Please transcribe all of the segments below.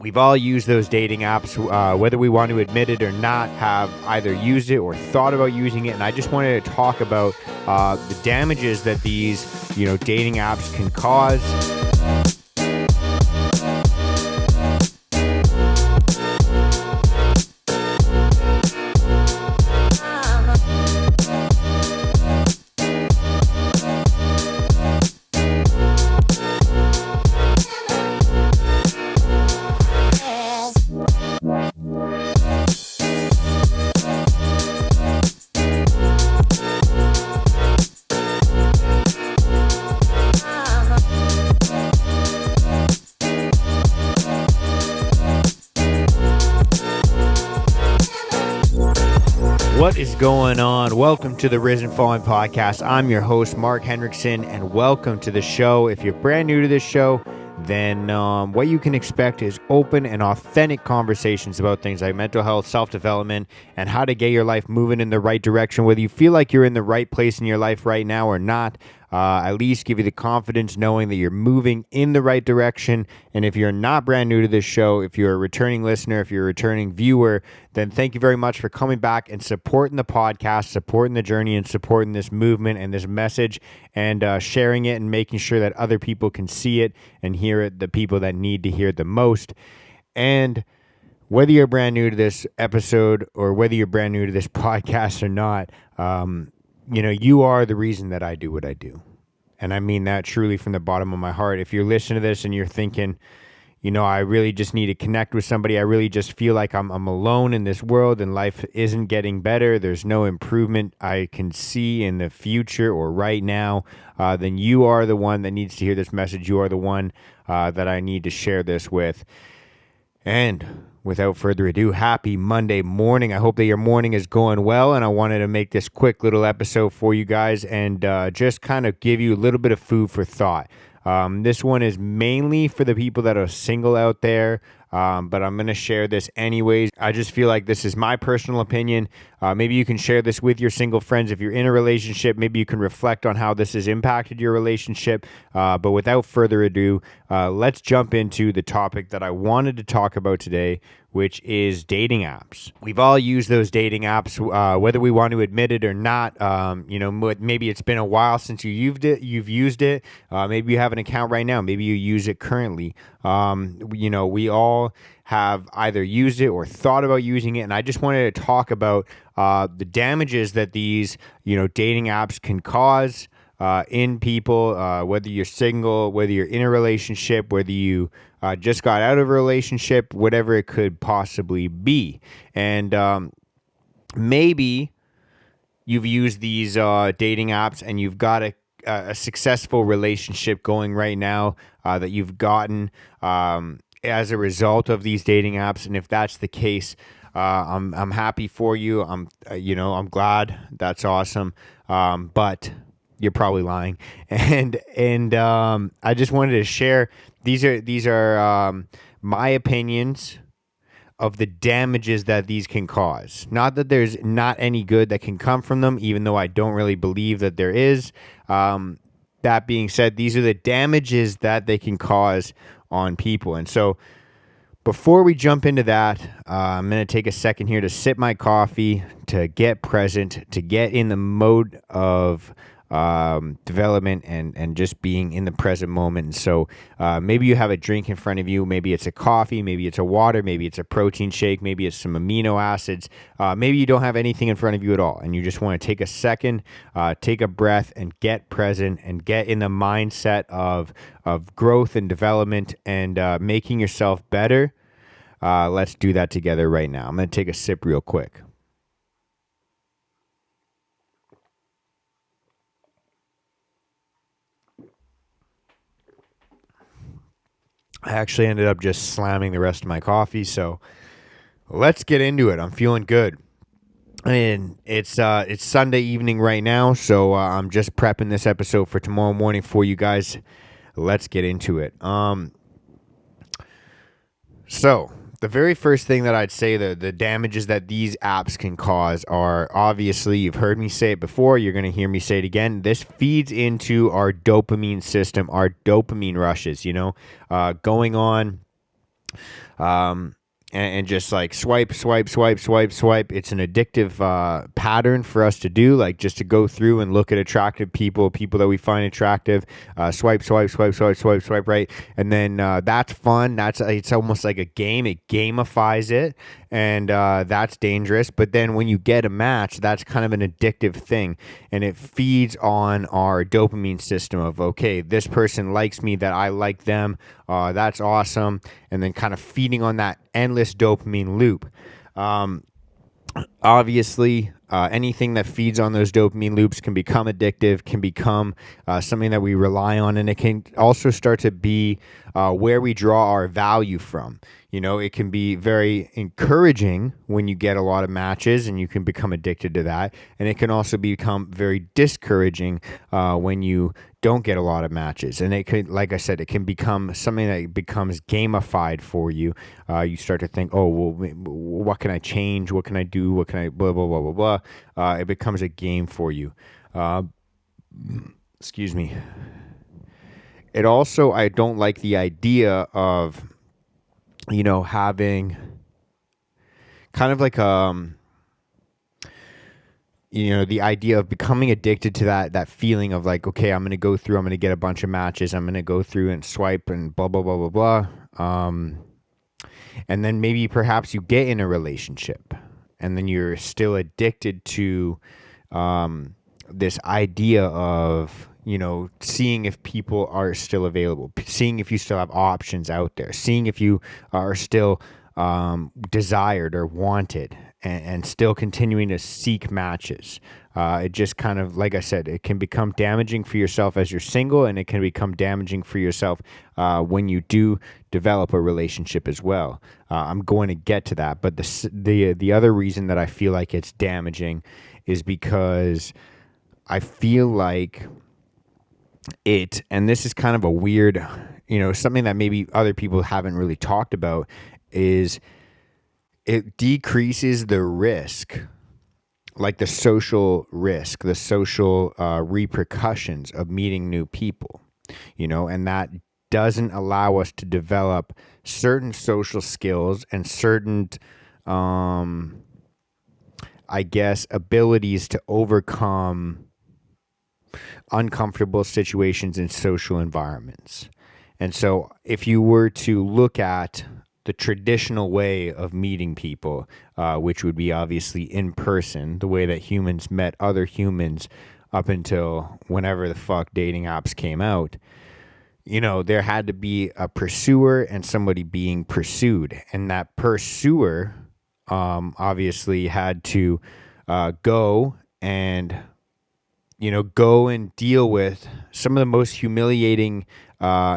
We've all used those dating apps, whether we want to admit it or not, have either used it or thought about using it. And I just wanted to talk about the damages that these, dating apps can cause. What is going on? Welcome to the Risen Fallen Podcast. I'm your host, Mark Henriksen, and welcome to the show. If you're brand new to this show, then what you can expect is open and authentic conversations about things like mental health, self-development, and how to get your life moving in the right direction. Whether you feel like you're in the right place in your life right now or not, at least give you the confidence knowing that you're moving in the right direction. And if you're not brand new to this show, if you're a returning listener, if you're a returning viewer, then thank you very much for coming back and supporting the podcast, supporting the journey, and supporting this movement and this message, and sharing it and making sure that other people can see it and hear it, the people that need to hear it the most. And whether you're brand new to this episode or whether you're brand new to this podcast or not, you are the reason that I do what I do. And I mean that truly from the bottom of my heart. If you're listening to this and you're thinking, I really just need to connect with somebody, I really just feel like I'm alone in this world and life isn't getting better, there's no improvement I can see in the future or right now, then you are the one that needs to hear this message. You are the one that I need to share this with. And without further ado, happy Monday morning. I hope that your morning is going well, and I wanted to make this quick little episode for you guys and just kind of give you a little bit of food for thought. This one is mainly for the people that are single out there, but I'm going to share this anyways. I just feel like this is my personal opinion. Maybe you can share this with your single friends. If you're in a relationship, maybe you can reflect on how this has impacted your relationship. But without further ado, let's jump into the topic that I wanted to talk about today, which is dating apps. We've all used those dating apps, whether we want to admit it or not. Maybe it's been a while since you've used it. Maybe you have an account right now. Maybe you use it currently. We all have either used it or thought about using it. And I just wanted to talk about the damages that these, dating apps can cause in people, whether you're single, whether you're in a relationship, whether you just got out of a relationship, whatever it could possibly be. And maybe you've used these dating apps and you've got a successful relationship going right now that you've gotten as a result of these dating apps. And if that's the case, I'm happy for you. I'm glad. That's awesome. But you're probably lying. And I just wanted to share, these are my opinions of the damages that these can cause. Not that there's not any good that can come from them, even though I don't really believe that there is. That being said, these are the damages that they can cause on people. And so before we jump into that, I'm going to take a second here to sip my coffee, to get present, to get in the mode of development and just being in the present moment. And so maybe you have a drink in front of you. Maybe it's a coffee, maybe it's a water, maybe it's a protein shake, maybe it's some amino acids. Maybe you don't have anything in front of you at all, and you just want to take a second, take a breath, and get present and get in the mindset of growth and development and making yourself better. Let's do that together right now. I'm going to take a sip real quick. I actually ended up just slamming the rest of my coffee, so let's get into it. I'm feeling good. And it's Sunday evening right now, so I'm just prepping this episode for tomorrow morning for you guys. Let's get into it. So the very first thing that I'd say, the damages that these apps can cause are, obviously, you've heard me say it before, you're going to hear me say it again. This feeds into our dopamine system, our dopamine rushes, going on um, and just like swipe, swipe, swipe, swipe, swipe. It's an addictive pattern for us to do, like just to go through and look at attractive people, people that we find attractive. Swipe, swipe, swipe, swipe, swipe, swipe, right, and then that's fun. It's almost like a game. It gamifies it, and that's dangerous. But then when you get a match, that's kind of an addictive thing, and it feeds on our dopamine system of, okay, this person likes me, that I like them. That's awesome. And then kind of feeding on that endless dopamine loop. Obviously, anything that feeds on those dopamine loops can become addictive, can become something that we rely on, and it can also start to be where we draw our value from. You know, it can be very encouraging when you get a lot of matches, and you can become addicted to that. And it can also become very discouraging when you don't get a lot of matches. And it could, like I said, it can become something that becomes gamified for you. You start to think, oh, well, what can I change? What can I do? What can I, blah, blah, blah, blah, blah. It becomes a game for you. Excuse me. It also, I don't like the idea of, you know, having kind of like you know, the idea of becoming addicted to that feeling of like, okay, I'm going to get a bunch of matches. I'm going to go through and swipe and blah, blah, blah, blah, blah. And then maybe perhaps you get in a relationship, and then you're still addicted to this idea of, you know, seeing if people are still available, seeing if you still have options out there, seeing if you are still desired or wanted, and still continuing to seek matches. It just kind of, like I said, it can become damaging for yourself as you're single, and it can become damaging for yourself when you do develop a relationship as well. I'm going to get to that, but the other reason that I feel like it's damaging is because I feel like it, and this is kind of a weird, you know, something that maybe other people haven't really talked about, is it decreases the risk, like the social risk, the social repercussions of meeting new people, you know, and that doesn't allow us to develop certain social skills and certain, I guess, abilities to overcome uncomfortable situations in social environments. And so if you were to look at the traditional way of meeting people, which would be obviously in person, the way that humans met other humans up until whenever the fuck dating apps came out, you know, there had to be a pursuer and somebody being pursued. And that pursuer obviously had to go and, you know, go and deal with some of the most humiliating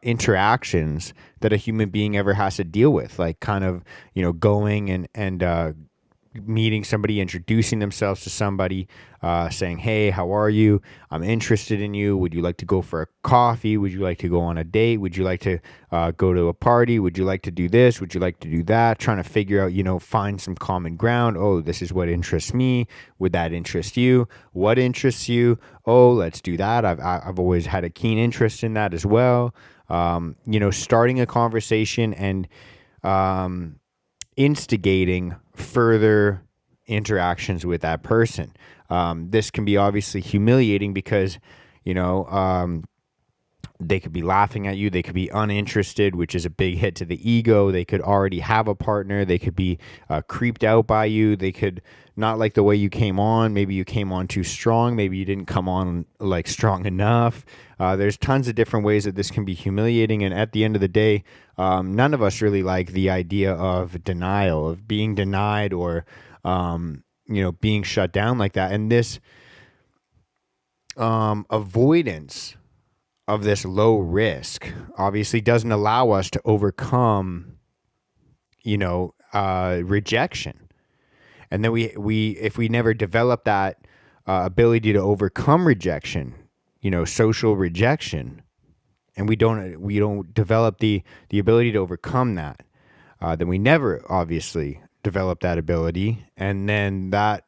interactions that a human being ever has to deal with, like kind of, you know, going and meeting somebody, introducing themselves to somebody, saying, hey, how are you? I'm interested in you. Would you like to go for a coffee? Would you like to go on a date? Would you like to go to a party? Would you like to do this? Would you like to do that? Trying to figure out, you know, find some common ground. Oh, this is what interests me. Would that interest you? What interests you? Oh, let's do that. I've always had a keen interest in that as well. You know, starting a conversation and instigating further interactions with that person. This can be obviously humiliating because, you know, they could be laughing at you. They could be uninterested, which is a big hit to the ego. They could already have a partner. They could be creeped out by you. They could not like the way you came on. Maybe you came on too strong. Maybe you didn't come on like strong enough. There's tons of different ways that this can be humiliating. And at the end of the day, none of us really like the idea of denial, of being denied or, you know, being shut down like that. And this avoidance of this low risk obviously doesn't allow us to overcome, you know, rejection. And then we if we never develop that ability to overcome rejection, you know, social rejection, and we don't develop the ability to overcome that, then we never obviously develop that ability, and then that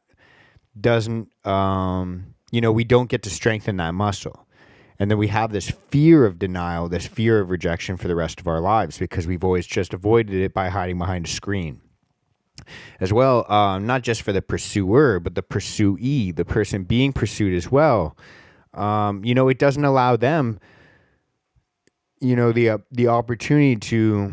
doesn't, you know, we don't get to strengthen that muscle. And then we have this fear of denial, this fear of rejection for the rest of our lives because we've always just avoided it by hiding behind a screen. As well, not just for the pursuer, but the pursuee, the person being pursued as well. It doesn't allow them, the opportunity to,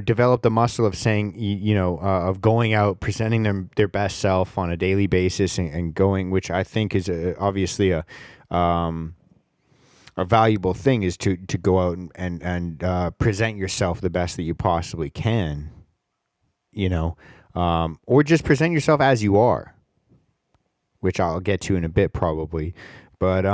develop the muscle of saying, of going out, presenting their best self on a daily basis and going, which I think is obviously a valuable thing, is to go out and present yourself the best that you possibly can, or just present yourself as you are, which I'll get to in a bit probably. But,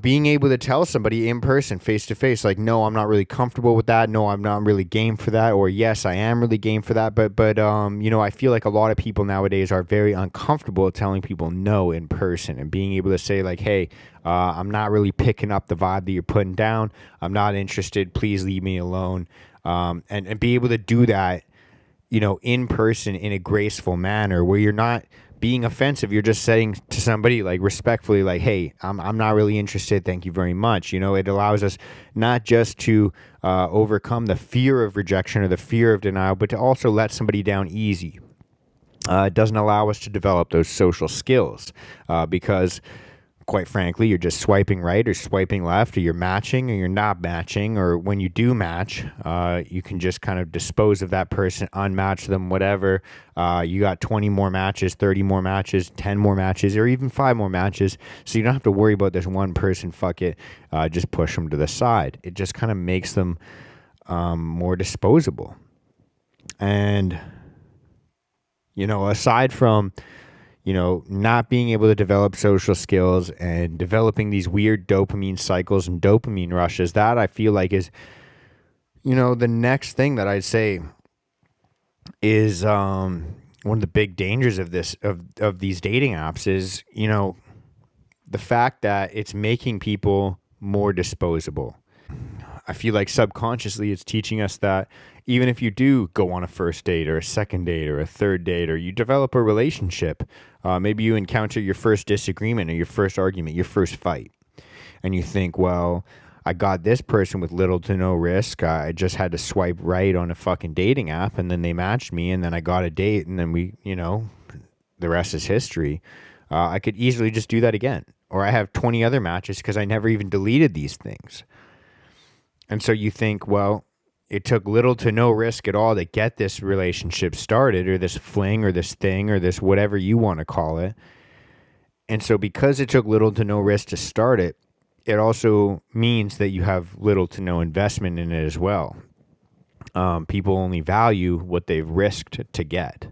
being able to tell somebody in person, face to face, like, no, I'm not really comfortable with that. No, I'm not really game for that. Or yes, I am really game for that. But I feel like a lot of people nowadays are very uncomfortable telling people no in person and being able to say like, hey, I'm not really picking up the vibe that you're putting down. I'm not interested. Please leave me alone. And be able to do that, in person in a graceful manner where you're not being offensive. You're just saying to somebody like respectfully, like, hey, I'm not really interested. Thank you very much. It allows us not just to overcome the fear of rejection or the fear of denial, but to also let somebody down easy. It doesn't allow us to develop those social skills because, quite frankly, you're just swiping right or swiping left, or you're matching or you're not matching, or when you do match, you can just kind of dispose of that person, unmatch them, whatever. You got 20 more matches, 30 more matches, 10 more matches, or even 5 more matches, so you don't have to worry about this one person. Fuck it, just push them to the side. It just kind of makes them more disposable. And, aside from not being able to develop social skills and developing these weird dopamine cycles and dopamine rushes, that I feel like is, the next thing that I'd say is one of the big dangers of this, of these dating apps is, the fact that it's making people more disposable. I feel like subconsciously it's teaching us that even if you do go on a first date or a second date or a third date, or you develop a relationship, maybe you encounter your first disagreement or your first argument, your first fight, and you think, well, I got this person with little to no risk. I just had to swipe right on a fucking dating app, and then they matched me, and then I got a date, and then we, the rest is history. I could easily just do that again. Or I have 20 other matches because I never even deleted these things. And so you think, well, it took little to no risk at all to get this relationship started, or this fling, or this thing, or this whatever you want to call it. And so because it took little to no risk to start it, it also means that you have little to no investment in it as well. People only value what they've risked to get,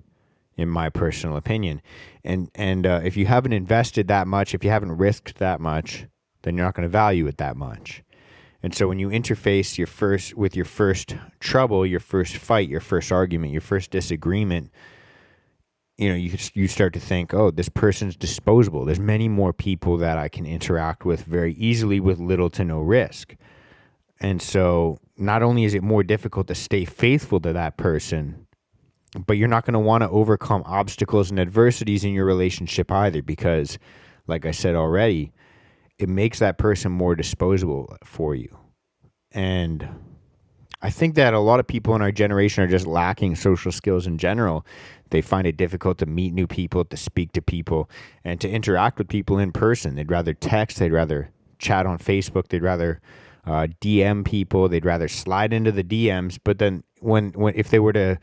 in my personal opinion. And if you haven't invested that much, if you haven't risked that much, then you're not going to value it that much. And so when you interface with your first trouble, your first fight, your first argument, your first disagreement, you start to think, oh, this person's disposable. There's many more people that I can interact with very easily with little to no risk. And so not only is it more difficult to stay faithful to that person, but you're not going to want to overcome obstacles and adversities in your relationship either, because, like I said already, it makes that person more disposable for you. And I think that a lot of people in our generation are just lacking social skills in general. They find it difficult to meet new people, to speak to people, and to interact with people in person. They'd rather text, they'd rather chat on Facebook, they'd rather DM people, they'd rather slide into the DMs. But then when if they were to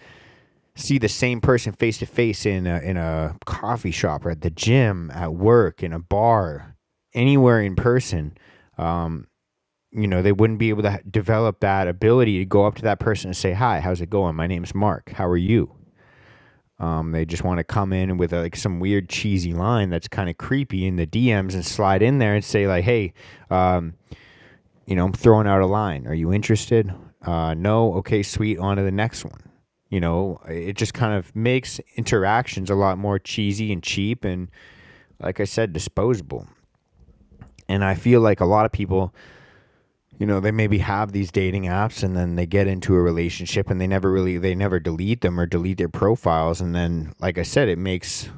see the same person face to face in a coffee shop, or at the gym, at work, in a bar, anywhere in person, they wouldn't be able to develop that ability to go up to that person and say, hi, how's it going? My name's Mark. How are you? They just want to come in with some weird cheesy line that's kind of creepy in the DMs and slide in there and say like, hey, I'm throwing out a line. Are you interested? No? Okay, sweet. On to the next one. It just kind of makes interactions a lot more cheesy and cheap and, like I said, disposable. And I feel like a lot of people, they maybe have these dating apps and then they get into a relationship and they never delete them or delete their profiles. And then, like I said, it makes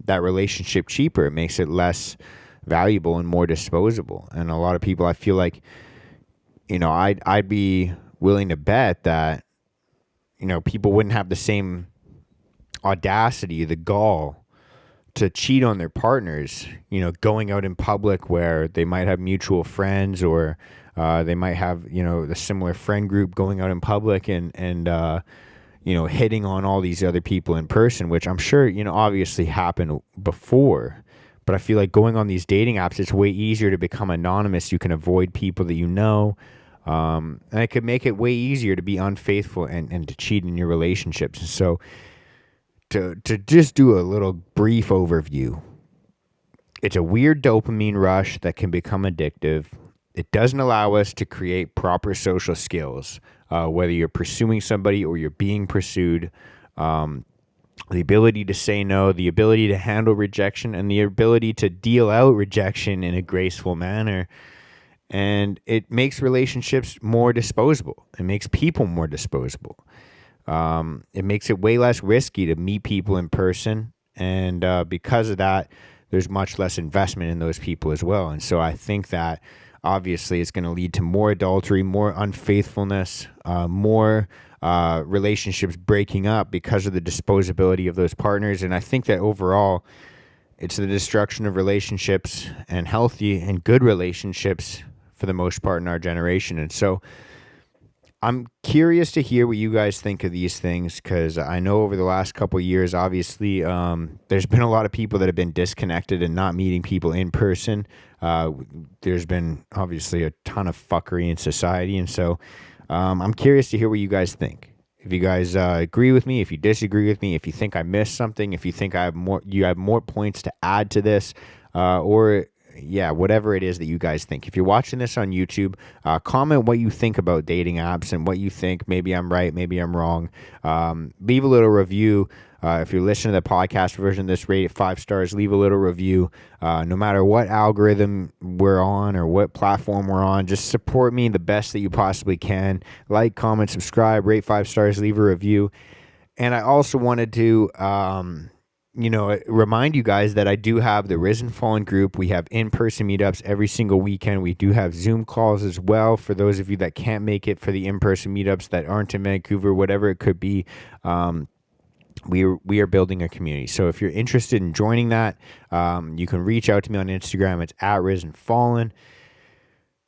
that relationship cheaper. It makes it less valuable and more disposable. And a lot of people, I feel like, I'd be willing to bet that, people wouldn't have the same audacity, the gall to cheat on their partners, going out in public where they might have mutual friends, or they might have, the similar friend group going out in public and hitting on all these other people in person, which I'm sure, obviously happened before. But I feel like going on these dating apps, it's way easier to become anonymous. You can avoid people that you know. And it could make it way easier to be unfaithful and to cheat in your relationships. So to just do a little brief overview, it's a weird dopamine rush that can become addictive. It doesn't allow us to create proper social skills, whether you're pursuing somebody or you're being pursued. The ability to say no, the ability to handle rejection, and the ability to deal out rejection in a graceful manner. And it makes relationships more disposable. It makes people more disposable. It makes it way less risky to meet people in person. And because of that, there's much less investment in those people as well. And so I think that obviously it's going to lead to more adultery, more unfaithfulness, more relationships breaking up because of the disposability of those partners. And I think that overall, it's the destruction of relationships and healthy and good relationships for the most part in our generation. And so I'm curious to hear what you guys think of these things, because I know over the last couple of years, obviously, there's been a lot of people that have been disconnected and not meeting people in person. There's been obviously a ton of fuckery in society. And so I'm curious to hear what you guys think. If you guys agree with me, if you disagree with me, if you think I missed something, if you think you have more points to add to this, or whatever it is that you guys think. If you're watching this on YouTube, comment what you think about dating apps and what you think. Maybe I'm right, maybe I'm wrong. Leave a little review. If you're listening to the podcast version of this, rate it 5 stars. Leave a little review. No matter what algorithm we're on or what platform we're on, just support me the best that you possibly can. Like, comment, subscribe, rate 5 stars, leave a review. And I also wanted to remind you guys that I do have the Risen Fallen group. We have in-person meetups every single weekend. We do have Zoom calls as well for those of you that can't make it for the in-person meetups that aren't in Vancouver, whatever it could be. We are building a community. So if you're interested in joining that, you can reach out to me on Instagram. It's @RisenFallen.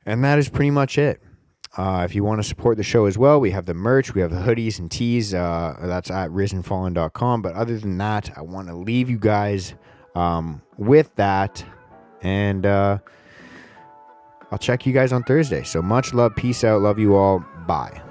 And that is pretty much it. If you want to support the show as well, we have the merch, we have the hoodies and tees. That's at risenfallen.com. But other than that, I want to leave you guys with that. And I'll check you guys on Thursday. So much love. Peace out. Love you all. Bye.